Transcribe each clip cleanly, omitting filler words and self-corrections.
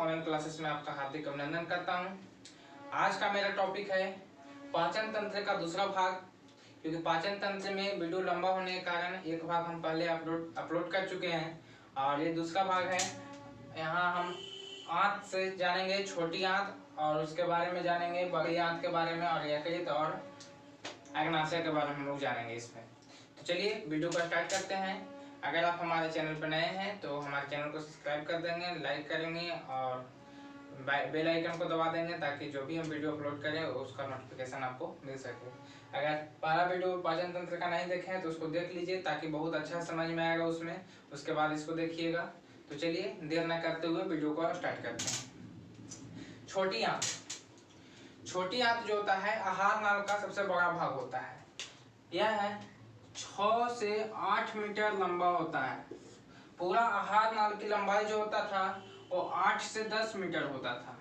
Online classes में आपका हार्दिक अभिनंदन करता हूं। आज का मेरा टॉपिक है पाचन तंत्र का दूसरा भाग, क्योंकि पाचन तंत्र में वीडियो लंबा होने के कारण एक भाग हम पहले अपलोड कर चुके हैं और ये दूसरा भाग है। यहाँ हम आंत से जानेंगे, छोटी आंत, और उसके बारे में जानेंगे, बड़ी आंत के बारे में, और यकृत और अग्नाशय के बारे में हम लोग जानेंगे इसमें। तो चलिए वीडियो को स्टार्ट करते हैं। अगर आप हमारे चैनल पर नए हैं तो हमारे चैनल को सब्सक्राइब कर देंगे, लाइक करेंगे और बेल आइकन को दबा देंगे ताकि जो भी हम वीडियो अपलोड करें उसका नोटिफिकेशन आपको मिल सके। अगर पहला वीडियो पाचन तंत्र का नहीं देखे हैं तो उसको देख लीजिए ताकि बहुत अच्छा समझ में आएगा उसमें, उसके बाद इसको देखिएगा। तो चलिए देर न करते हुए वीडियो को स्टार्ट करते हैं। छोटी आंत। छोटी आंत जो होता है आहार नाल का सबसे बड़ा भाग होता है। यह है 6 से 8 मीटर लंबा होता है। पूरा आहार नाल की लंबाई जो होता था वो 8 से 10 मीटर होता था।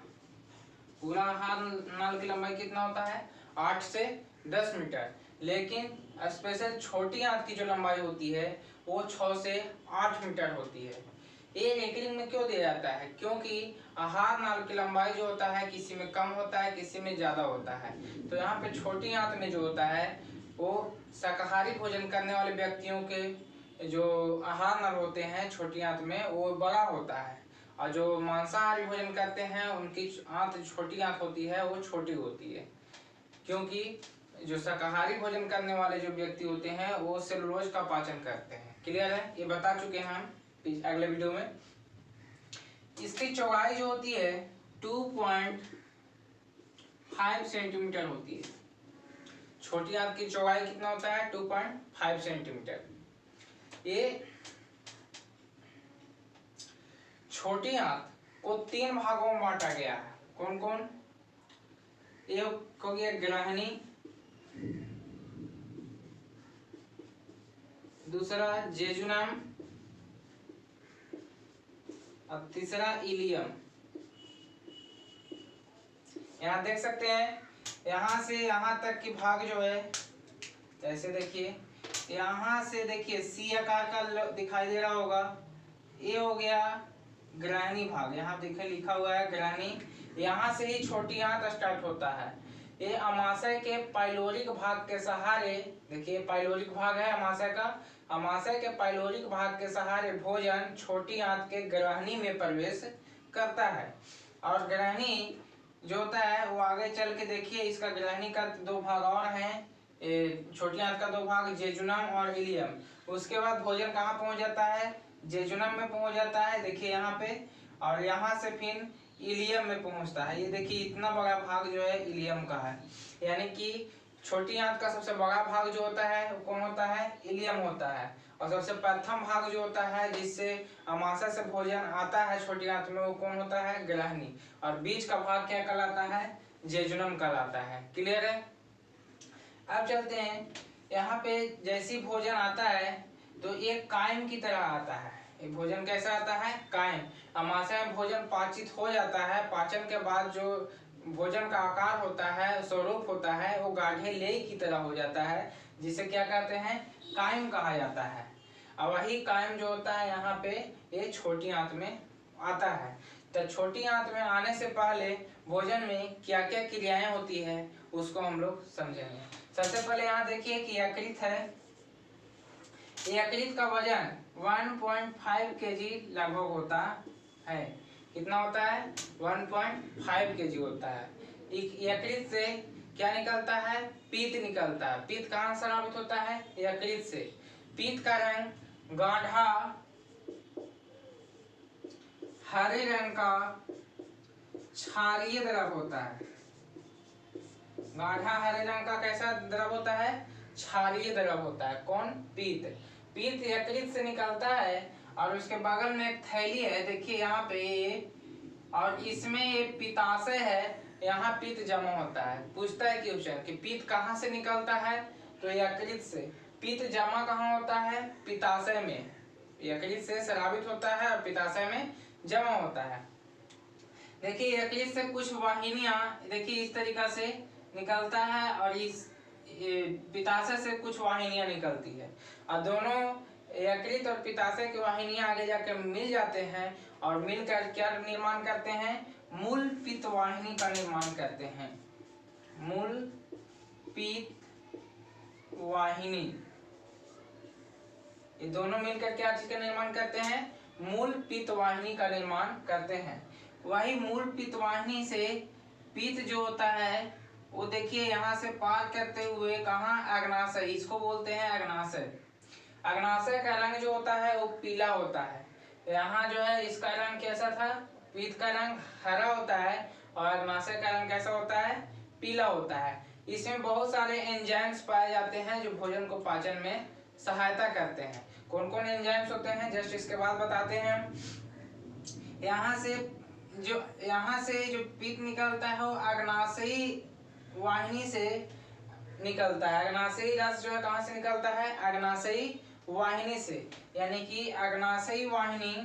पूरा आहार नाल की लंबाई कितना होता है? 8 से 10 मीटर। लेकिन स्पेशल छोटी आंत की जो लंबाई होती है वो 6 से 8 मीटर होती है। ये रेकरिंग में क्यों दिया जाता है? क्योंकि आहार नाल की लंबाई जो होता है किसी में कम होता है, किसी में ज्यादा होता है। तो यहाँ पे छोटी आंत में जो होता है वो शाकाहारी भोजन करने वाले व्यक्तियों के जो आहार नल होते हैं छोटी आंत में वो बड़ा होता है, और जो मांसाहारी भोजन करते हैं उनकी आंत छोटी आंत होती है वो छोटी होती है। क्योंकि जो शाकाहारी भोजन करने वाले जो व्यक्ति होते हैं वो सेलुलोज का पाचन करते हैं। क्लियर है? ये बता चुके हैं हम अगले वीडियो में। इसकी चौड़ाई जो होती है 2.5 सेंटीमीटर होती है। छोटी आंत की चौड़ाई कितना होता है? 2.5 सेंटीमीटर। ये छोटी आंत को 3 भागों में बांटा गया है। कौन कौन? एक हो गया ग्राहिनी, दूसरा जेजुनम और तीसरा इलियम। यहाँ देख सकते हैं, यहाँ से यहाँ तक की भाग जो है, ऐसे देखिए, यहाँ से देखिए सी आकार का दिखाई दे रहा होगा, ये हो गया ग्राहिनी भाग। यहाँ देखिए लिखा हुआ है ग्राहिनी। यहाँ से ही छोटी आंत स्टार्ट होता है। ये अमाशय के पाइलोरिक भाग के सहारे, देखिए पाइलोरिक भाग है अमाशय का, अमाशय के पाइलोरिक भाग के सहारे भोजन छोटी आंत के ग्राहिनी में प्रवेश करता है। और ग्राहिनी जो होता है वो आगे चल के देखिए, इसका ग्राहिनी का 2 भाग और हैं, छोटी आंत का 2 भाग जेजुनम और इलियम। उसके बाद भोजन कहाँ पहुंच जाता है? जेजुनम में पहुंच जाता है, देखिए यहाँ पे, और यहाँ से फिर इलियम में पहुंचता है। ये देखिए इतना बड़ा भाग जो है इलियम का है। यानी कि छोटी आंत का सबसे बड़ा भाग जो होता है वो कौन होता है? इलियम होता है। और सबसे प्रथम भाग जो होता है जिससे अमाशय से भोजन आता है छोटी आंत में वो कौन होता है? ग्राहिनी। और बीच का भाग क्या कहलाता है? जेजुनम कहलाता है। क्लियर है? अब चलते हैं, यहाँ पे जैसी भोजन आता है तो ये कायम की तरह आता है। ये भोजन कैसा आता है? कायम। अमाशय में भोजन पाचित हो जाता है, पाचन के बाद जो भोजन का आकार होता है, स्वरूप होता है, वो गाढ़े लेई की तरह हो जाता है, जिसे क्या कहते हैं? कायम कहा जाता है। और वही कायम जो होता है यहाँ पे ये छोटी आंत में आता है। तो छोटी आंत में आने से पहले भोजन में क्या क्या क्रियाएं होती है उसको हम लोग समझेंगे। सबसे पहले यहाँ देखिए कि यकृत है। यकृत का वजन 1.5 kg लगभग होता है। कितना होता है? 1.5 kg होता है। यकृत से क्या निकलता है? पीत निकलता है। पीत कहाँ से स्रावित होता है? यकृत से। पीत का रंग गाढ़ा हरे रंग का क्षारीय द्रव होता है। गाढ़ा हरे रंग का कैसा द्रव होता है? क्षारीय द्रव होता है। कौन? पीत। पीत यकृत से निकलता है और उसके बगल में एक थैली है, देखिए यहाँ पे, और इसमें ये पित्ताशय है, यहाँ पीत जमा होता है। पूछता है क्वेश्चन कि पीत कहाँ से निकलता है? तो यकृत से। पीत जमा कहाँ होता है? पित्ताशय में। यकृत से स्रावित होता है और पित्ताशय में जमा होता है। देखिए यकृत से कुछ वाहिनियां देखिए इस तरीका से निकलता है और इस पित्ताशय से कुछ वाहिनियां निकलती है, और दोनों यकृत और पित्ताशय की वाहिनियां आगे जाकर मिल जाते हैं और मिलकर क्या निर्माण करते हैं, मूल पित्त वाहिनी का निर्माण करते हैं। मूल पित्त वाहिनी, ये दोनों मिलकर क्या चीज का निर्माण करते हैं, मूल पित्त वाहिनी का निर्माण करते हैं। वही मूल पित्त वाहिनी से पित्त जो होता है वो देखिए यहाँ से पार करते हुए कहाँ, अग्नाशय, इसको बोलते हैं अग्नाशय। अग्नाशय का रंग जो होता है वो पीला होता है। यहाँ जो है इसका रंग कैसा था, पित्त का रंग हरा होता है और अग्नाशय का रंग कैसा होता है, पीला होता है। इसमें बहुत सारे एंजाइम्स पाए जाते हैं जो भोजन को पाचन में सहायता करते हैं। कौन कौन एंजाइम्स होते हैं जस्ट इसके बाद बताते हैं। यहाँ से जो पित्त निकलता है वो अग्नाशयी वाहिनी से निकलता है। अग्नाशयी रस जो है कहाँ से निकलता है, अग्नाशयी वाहिनी से, यानी कि अग्नाशयी वाहिनी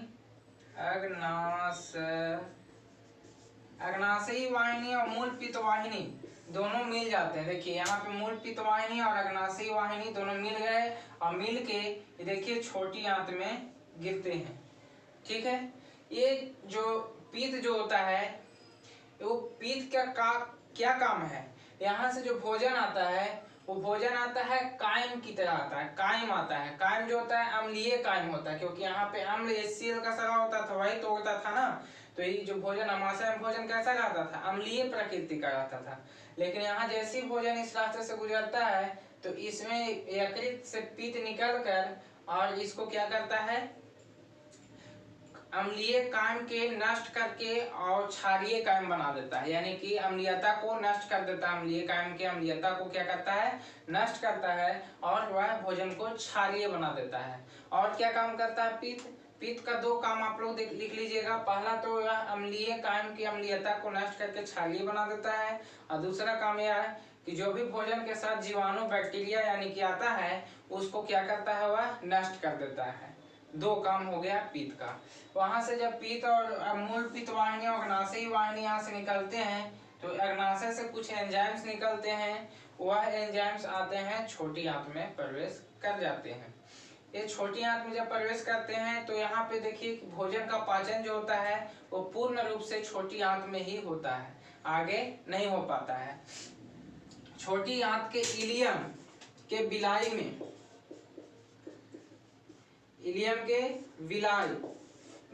और मूल पित्त वाहिनी दोनों मिल जाते हैं। देखिए यहाँ पे मूल पित्त वाहिनी और अग्नाशयी वाहिनी दोनों मिल गए और मिल के ये देखिए छोटी आंत में गिरते हैं। ठीक है, ये जो पित्त जो होता है वो पित्त का क्या काम है, यहाँ से जो भोजन आता है वो भोजन आता है कायम की तरह आता है, कायम आता है। कायम जो होता है अम्लीय कायम होता है, क्योंकि यहाँ पे अम्ल HCl का सरा होता था, वही तोड़ता था ना। तो ये जो भोजन अमाशय में भोजन कैसा रहता था, अम्लीय प्रकृति का रहता था। लेकिन यहाँ जैसे ही भोजन इस रास्ते से गुजरता है तो इसमें यकृत से पित्त निकल कर और इसको क्या करता है, अम्लीय कायम के नष्ट करके और क्षारीय कायम बना देता है। यानी कि अम्लीयता को नष्ट कर देता है, अम्लीय कायम की अम्लीयता को क्या करता है, नष्ट करता है और वह भोजन को क्षारीय बना देता है। और क्या काम करता है पित्त, पित्त का दो काम आप लोग लिख लीजिएगा। पहला तो यह अम्लीय कायम की अम्लीयता को नष्ट करके क्षारीय बना देता है और दूसरा काम यह है कि जो भी भोजन के साथ जीवाणु बैक्टीरिया यानी कि आता है उसको क्या करता है, वह नष्ट कर देता है। दो काम हो गया पित्त का। वहां से जब पित्त और मूल पित्त वाहिनी और अग्नाशयी वाहिनी यहाँ से निकलते हैं तो अग्नाशय से कुछ एंजाइम्स निकलते हैं, वह एंजाइम्स आते हैं छोटी आंत में प्रवेश कर जाते हैं। ये छोटी आंत में जब प्रवेश करते हैं तो यहाँ पे देखिए कि भोजन का पाचन जो होता है वो पूर्ण रूप से छोटी आंत में ही होता है, आगे नहीं हो पाता है। छोटी आंत के इलियम के बिलाई में, इलियम के विलाई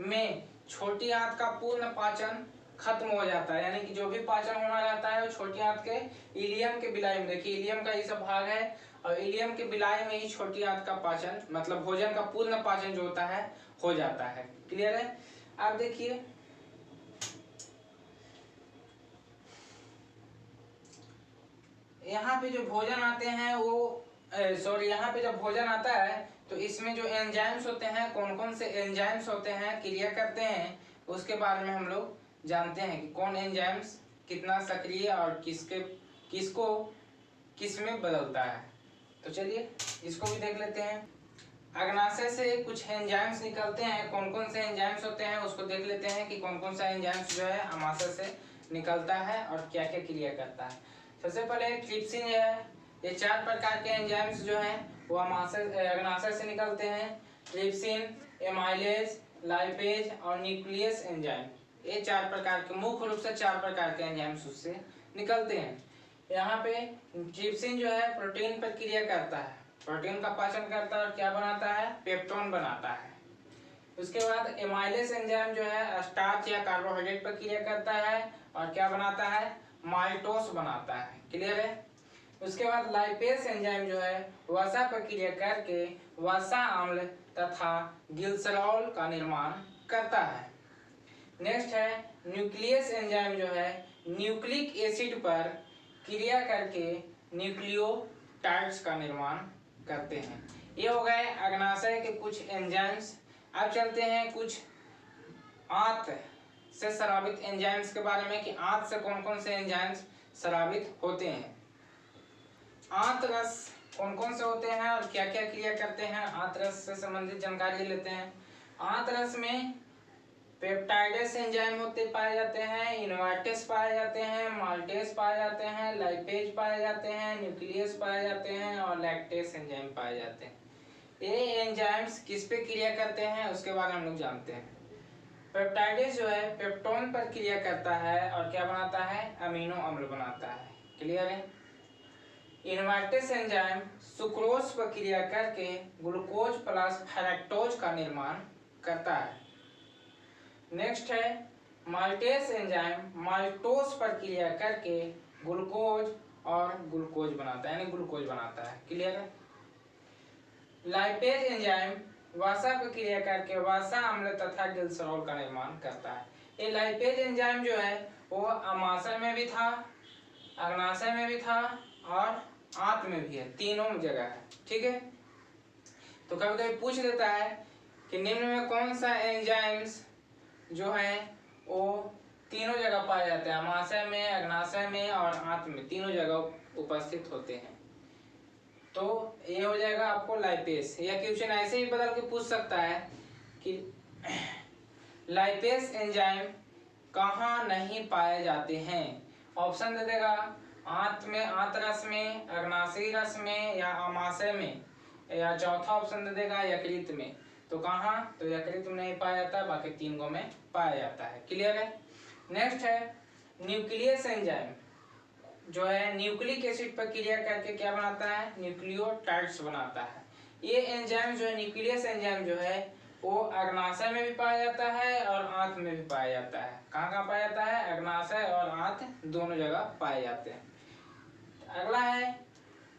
में छोटी आंत का पूर्ण पाचन खत्म हो जाता है। यानी कि जो भी पाचन होना रहता है वो छोटी आंत के इलियम के बिलाई में, देखिए इलियम का ये सब भाग है और इलियम के बिलाई में ही छोटी आंत का पाचन मतलब भोजन का पूर्ण पाचन जो होता है हो जाता है। क्लियर है। अब देखिए यहाँ पे जो भोजन आते हैं वो यहाँ पे जब भोजन आता है तो इसमें जो एंजाइम्स होते हैं, कौन कौन से एंजाइम्स होते हैं क्रिया करते हैं उसके बारे में हम लोग जानते हैं कि कौन एंजाइम्स कितना सक्रिय और किसको किस में बदलता है। तो चलिए इसको भी देख लेते हैं। अग्नाशय से कुछ एंजाइम्स निकलते हैं, कौन कौन से एंजाइम्स होते हैं उसको देख लेते हैं कि कौन कौन सा एंजाइम्स जो है अमाशय से निकलता है और क्या क्या क्रिया करता है। सबसे पहले ट्रिप्सिन है, ये 4 प्रकार के एंजाइम्स जो हैं वो अग्नाशय से निकलते हैं। ट्रिप्सिन, एमाइलेज, लाइपेज और न्यूक्लियस एंजाइम, ये 4 प्रकार के, मुख्य रूप से 4 प्रकार के एंजाइम्स उससे निकलते हैं। यहाँ पे ट्रिप्सिन जो है प्रोटीन पर क्रिया करता है, प्रोटीन का पाचन करता है और क्या बनाता है, पेप्टोन बनाता है। उसके बाद एमाइलेज एंजाइम जो है स्टार्च या कार्बोहाइड्रेट पर क्रिया करता है और क्या बनाता है, माल्टोस बनाता है। क्लियर है। उसके बाद लाइपेज एंजाइम जो है वसा पर क्रिया करके वसा अम्ल तथा ग्लिसरॉल का निर्माण करता है। नेक्स्ट है न्यूक्लियस एंजाइम जो है न्यूक्लिक एसिड पर क्रिया करके न्यूक्लियोटाइड्स का निर्माण करते हैं। ये हो गए अग्नाशय के कुछ एंजाइम्स। अब चलते हैं कुछ आंत से स्रावित एंजाइम्स के बारे में कि आंत से कौन कौन से एंजाइम्स स्रावित होते हैं। आंत रस कौन कौन से होते हैं और क्या क्या क्रिया करते हैं, आंत रस से संबंधित जानकारी लेते हैं। आंत रस में पेप्टाइडेस एंजाइम होते पाए जाते हैं, इनवर्टेस पाए जाते हैं, माल्टेस पाए जाते हैं, लाइपेज पाए जाते हैं, न्यूक्लियस पाए जाते हैं और लैक्टेस एंजाइम पाए जाते हैं। ये एंजाइम्स किस पे क्रिया करते हैं उसके बारे में हम लोग जानते हैं। पेप्टाइडेज जो है पेप्टोन पर क्रिया करता है और क्या बनाता है, अमीनो अम्ल बनाता है। क्लियर है। इनवर्टेस एंजाइम सुक्रोज पर क्रिया करके ग्लूकोज प्लस फ्रक्टोज का निर्माण करता है। नेक्स्ट है माल्टेस एंजाइम माल्टोज पर क्रिया करके ग्लूकोज और ग्लूकोज बनाता है, यानी ग्लूकोज बनाता है। क्लियर है। लाइपेज एंजाइम वसा पर क्रिया करके वसा अम्ल तथा ग्लिसरॉल का निर्माण करता है। ये लाइपेज एंजाइम जो है वो अमाशय में भी था, अग्नाशय में भी था और आंत में भी है, तीनों जगह है। ठीक है। तो कभी कभी पूछ देता है कि निम्न में कौन सा एंजाइम्स जो है वो तीनों जगह पाए जाते हैं, अमाशय में, अग्नाशय में और आंत में, तीनों जगह उपस्थित होते हैं। तो ये हो जाएगा आपको लाइपेस। या क्वेश्चन ऐसे ही बदल के पूछ सकता है कि लाइपेस एंजाइम कहाँ नहीं पाए जाते हैं। ऑप्शन दे देगा आंत में, आंत रस में, अग्नाशयी रस में या अमाशय में, या चौथा ऑप्शन दे देगा यकृत में। तो कहाँ, तो यकृत में नहीं पाया जाता, बाकी तीन गो में पाया जाता है। क्लियर है। नेक्स्ट है न्यूक्लियस एंजाइम जो है न्यूक्लिक एसिड पर क्रिया करके क्या बनाता है, न्यूक्लियोटाइड्स बनाता है। ये एंजाइम जो है न्यूक्लियस एंजाइम जो है वो अग्नाशय में भी पाया जाता है और आंत में भी पाया जाता है। कहाँ कहाँ पाया जाता है, अग्नाशय और आंत दोनों जगह पाए जाते हैं। अगला है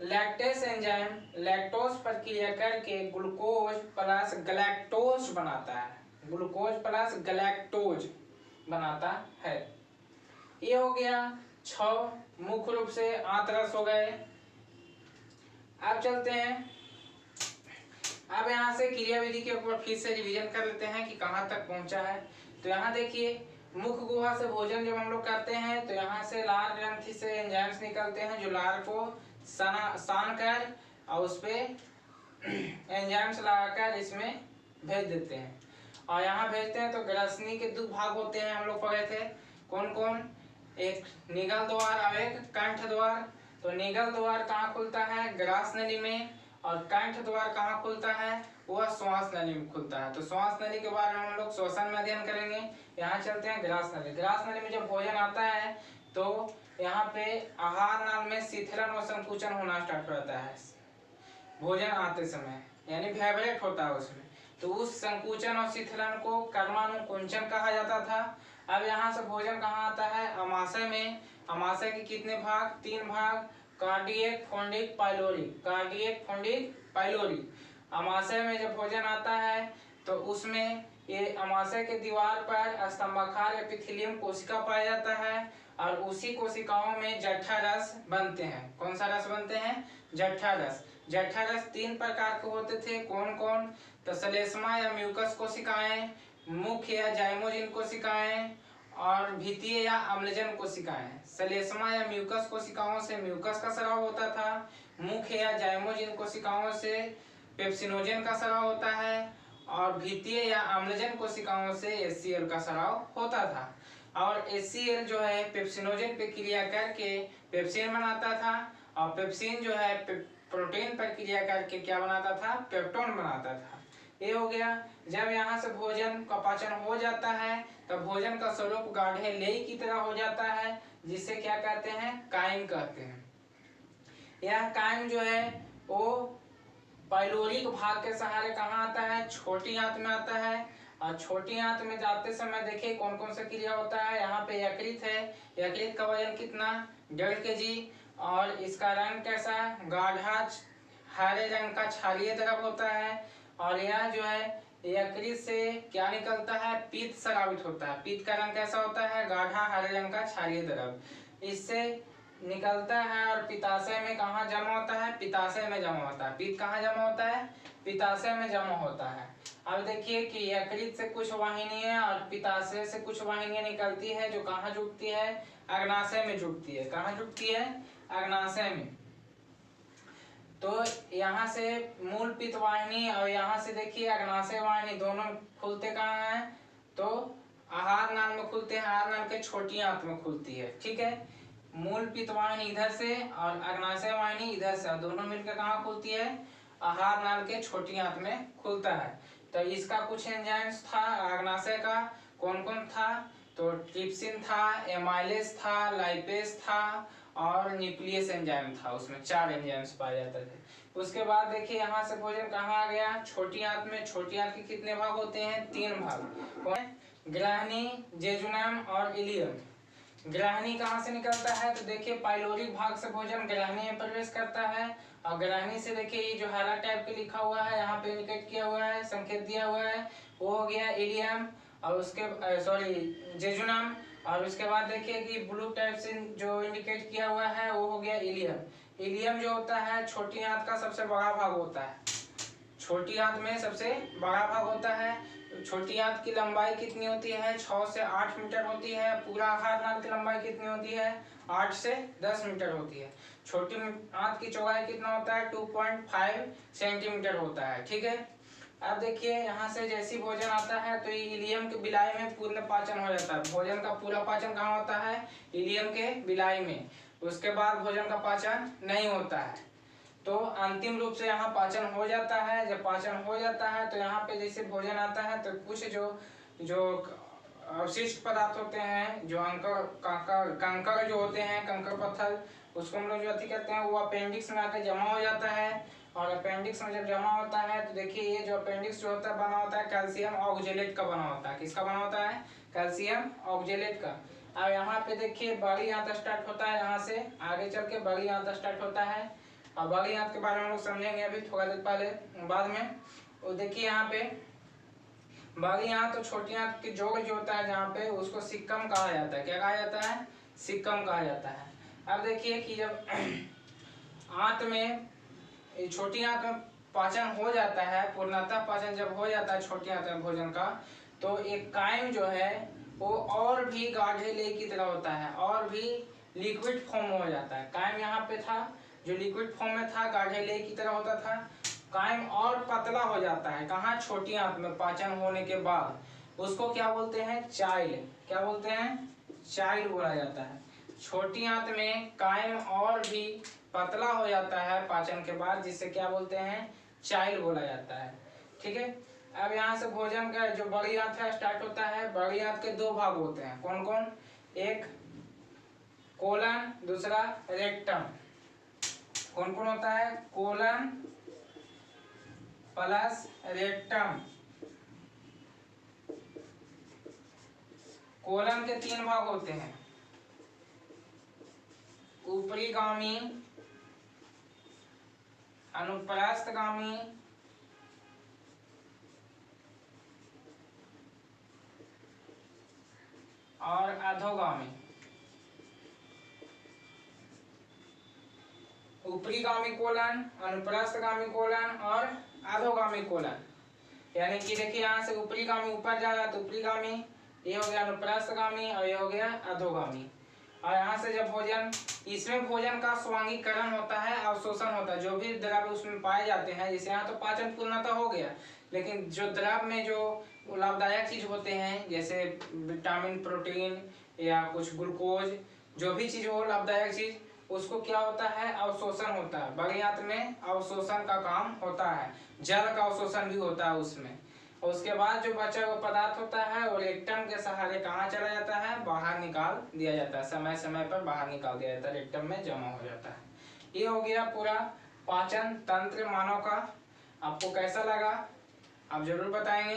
लैक्टेस एंजाइम लैक्टोज पर क्रिया करके ग्लूकोज प्लस गैलेक्टोज बनाता है, ग्लूकोज प्लस गैलेक्टोज बनाता है। ये हो गया 6 मुख्य रूप से आंतरस हो गए। अब चलते हैं, अब यहाँ से क्रियाविधि के ऊपर फिर से रिवीजन कर लेते हैं कि कहाँ तक पहुँचा है। तो यहाँ देखिए मुख गुहा से भोजन जब हम लोग करते हैं तो यहाँ से लार ग्रंथि से एंजाइम्स निकलते हैं जो लार को सान कर और उस पे एंजाइम्स लगाकर इसमें भेज देते हैं। और यहाँ भेजते हैं तो ग्रसनी के 2 भाग होते हैं, हम लोग पढ़े थे कौन कौन, एक निगल द्वार और एक कंठ द्वार। तो निगल द्वार कहाँ खुलता है, ग्रास नली में, और कंठ द्वार कहाँ खुलता है, वह श्वास नली में खुलता है। तो श्वास नली के बारे में हम लोग श्वसन में अध्ययन करेंगे। यहाँ चलते हैं ग्रास नली। ग्रास नली में जब भोजन आता है तो यहाँ पे आहार नाल में शिथिलन और संकुचन होना स्टार्ट हो जाता है भोजन आते समय, यानी वाइब्रेट होता है उसमें। तो उस संकुचन और शिथिलन को कर्मानुकुंचन कहा जाता था। अब यहाँ से भोजन कहाँ आता है, अमाशय में। अमाशय के कितने भाग, 3 भाग, cardiac, fundic, pylori. Cardiac, fundic, pylori. अमाशय में जब भोजन आता है तो उसमें ये अमाशय के दीवार पर स्तंभाकार एपिथेलियम कोशिका पाया जाता है और उसी कोशिकाओं में जठा रस बनते हैं। कौन सा रस बनते हैं, जठा रस। जठा रस 3 प्रकार के होते थे, कौन कौन, तो श्लेष्मा या म्यूकस कोशिकाएं, मुख्य या जाइमोजिन कोशिकाएं और भित्तीय या अम्लजन कोशिकाएं। श्लेष्मा या म्यूकस कोशिकाओं से म्यूकस का स्राव होता था, मुख्य या जाइमोजिन कोशिकाओं से पेप्सिनोजन का स्राव होता है और भित्तीय या अम्लजन कोशिकाओं से HCl का स्राव होता था। और HCl जो है पेप्सिनोजन पे क्रिया करके पेप्सिन बनाता था और पेप्सिन जो है प्रोटीन पर क्रिया करके क्या बनाता था, पेप्टोन बनाता था। ये हो गया। जब यहाँ से भोजन का पाचन हो जाता है तब भोजन का स्वरूप गाढ़े लेई की तरह हो जाता है, जिसे क्या कहते हैं, काइम कहते हैं। यह काइम जो है वो पाइलोरिक भाग के सहारे कहाँ आता है, छोटी आंत में आता है। और छोटी आंत में जाते समय देखिए कौन कौन सा क्रिया होता है। यहाँ पे यकृत है, यकृत का वजन कितना, 1.5 kg और इसका रंग कैसा, गाढ़ा हरे रंग का क्षारीय द्रव होता है। और यह जो है यकृत से क्या निकलता है, पीत स्रावित होता है। पीत का रंग कैसा होता है, गाढ़ा हरे रंग का क्षारीय द्रव इससे निकलता है और पित्ताशय में कहाँ जमा होता है, पित्ताशय में जमा होता है। पित्त कहाँ जमा होता है, पित्ताशय में जमा होता है। अब देखिए कि यकृत से कुछ वाहिनियां और पित्ताशय से कुछ वाहिनियां निकलती है जो कहाँ जुटती है, अग्नाशय में जुटती है। कहाँ जुटती है, अग्नाशय में। तो यहाँ से मूल पित्त वाहिनी और यहाँ से देखिए अग्नाशय वाहिनी दोनों खुलते कहाँ हैं, तो आहार नाल में खुलते हैं। आहार नाल के छोटी आंत में खुलती है। ठीक है। मूल पित्त वाहिनी इधर से और अग्नाशय वाहिनी इधर से, दोनों मिलकर कहाँ खुलती है, आहार नाल के छोटी आंत में खुलता है। तो इसका कुछ एंजाइम्स था अग्नाशय का, कौन कौन था, तो ट्रिप्सिन था, एमाइलेज था, लाइपेज था और न्यूक्लियस एंजाइम था। उसमें 4 एंजाइम्स पाए जाते थे। उसके बाद देखिए यहाँ से भोजन कहाँ आ गया, छोटी आंत में। छोटी आंत के कितने भाग होते हैं, 3 भाग, ग्राहनी, जेजुनम और इलियम। ग्राहनी कहाँ से निकलता है, तो देखिए पाइलोरिक भाग से भोजन ग्राहनी में प्रवेश करता है। और ग्राहनी से देखिए ये जो हरा टाइप के लिखा हुआ है यहाँ पे इंडिकेट किया हुआ है, संकेत दिया हुआ है, वो हो गया इलियम और उसके सॉरी जेजुनम। और उसके बाद देखिए कि ब्लू टाइप से जो इंडिकेट किया हुआ है वो हो गया इलियम। इलियम जो होता है छोटी आंत का सबसे बड़ा भाग होता है, छोटी आंत में सबसे बड़ा भाग होता है। छोटी आंत की लंबाई कितनी होती है, 6 से 8 मीटर होती है। पूरा आहार नाल की लंबाई कितनी होती है, 8 से 10 मीटर होती है। छोटी आंत की चौड़ाई कितना होता है, 2.5 सेंटीमीटर होता है। ठीक है, अब देखिए यहाँ से जैसी भोजन आता है तो इलियम के बिलाई में पूर्ण पाचन हो जाता है। भोजन का पूरा पाचन कहाँ होता है, इलियम के बिलाई में। उसके बाद भोजन का पाचन नहीं होता है। तो अंतिम रूप से यहाँ पाचन हो जाता है। जब पाचन हो जाता है तो यहाँ पे जैसे भोजन आता है तो कुछ जो अवशिष्ट पदार्थ होते हैं, जो कंकड़ जो होते हैं, कंकड़ पत्थर, उसको हम लोग जो अति कहते हैं, वो अपेंडिक्स में आकर जमा हो जाता है। और अपेंडिक्स में जब जमा होता है तो देखिए ये जो अपेंडिक्स जो होता है बना होता है कैल्शियम ऑक्जेलेट का बना होता है। किसका बना होता है, कैल्शियम ऑक्जेलेट का। अब यहाँ पे देखिए बड़ी आंत स्टार्ट होता है, यहाँ से आगे चल के बड़ी आंत स्टार्ट होता है। अब बड़ी आंत के बारे में हम लोग समझेंगे अभी थोड़ा देर पहले बाद में। वो देखिए यहाँ पे बड़ी आंत और छोटी आंत के जोड़ जो होता है जहाँ पे, उसको सिक्कम कहा जाता है। क्या कहा जाता है, सिक्कम कहा जाता है। अब देखिए कि जब आंत में, छोटी आंत में पाचन हो जाता है, पूर्णतः पाचन जब हो जाता है छोटी आंत में भोजन का, तो एक कायम जो है वो और भी गाढ़े लेई की तरह होता है, और भी लिक्विड फॉर्म हो जाता है। कायम यहाँ पे था जो लिक्विड फॉर्म में था, गाढ़े लेई की तरह होता था। कायम और पतला हो जाता है कहाँ, छोटी आंत में पाचन होने के बाद। उसको क्या बोलते हैं, चाइल्ड। क्या बोलते हैं, चाइल्ड बोला जाता है। छोटी आंत में कायम और भी पतला हो जाता है पाचन के बाद, जिससे क्या बोलते हैं, चाइल्ड बोला जाता है। ठीक है, अब यहाँ से भोजन का जो बड़ी आंत है स्टार्ट होता है। बड़ी आंत के 2 भाग होते हैं, कौन कौन, एक कोलन, दूसरा रेक्टम। कौन कौन होता है, कोलन प्लस रेक्टम। कोलन के 3 भाग होते हैं, ऊपरीगामी, अनुप्रस्थगामी और अधोगामी। ऊपरीगामी कोलन, अनुप्रस्थगामी कोलन और अधोगामी कोलन। यानी कि देखिए यहाँ से ऊपरीगामी ऊपर जा रहा है तो ऊपरीगामी, ये हो गया अनुप्रस्थगामी और ये हो गया अधोगामी। और यहाँ से जब भोजन, इसमें भोजन का स्वांगीकरण होता है, अवशोषण होता है। जो भी द्रव्य उसमें पाए जाते हैं, जैसे यहाँ तो पाचन पूर्णतः हो गया, लेकिन जो द्रव्य में जो लाभदायक चीज होते हैं, जैसे विटामिन, प्रोटीन या कुछ ग्लूकोज, जो भी चीज हो लाभदायक चीज, उसको क्या होता है, अवशोषण होता है। बड़ी आंत में अवशोषण का काम होता है, जल का अवशोषण भी होता है उसमें। और उसके बाद जो बचा हुआ पदार्थ होता है वो रेक्टम के सहारे कहाँ चला जाता है, बाहर निकाल दिया जाता है। समय समय पर बाहर निकाल दिया जाता है, रेक्टम में जमा हो जाता है। ये हो गया पूरा पाचन तंत्र मानव का। आपको कैसा लगा आप जरूर बताएंगे।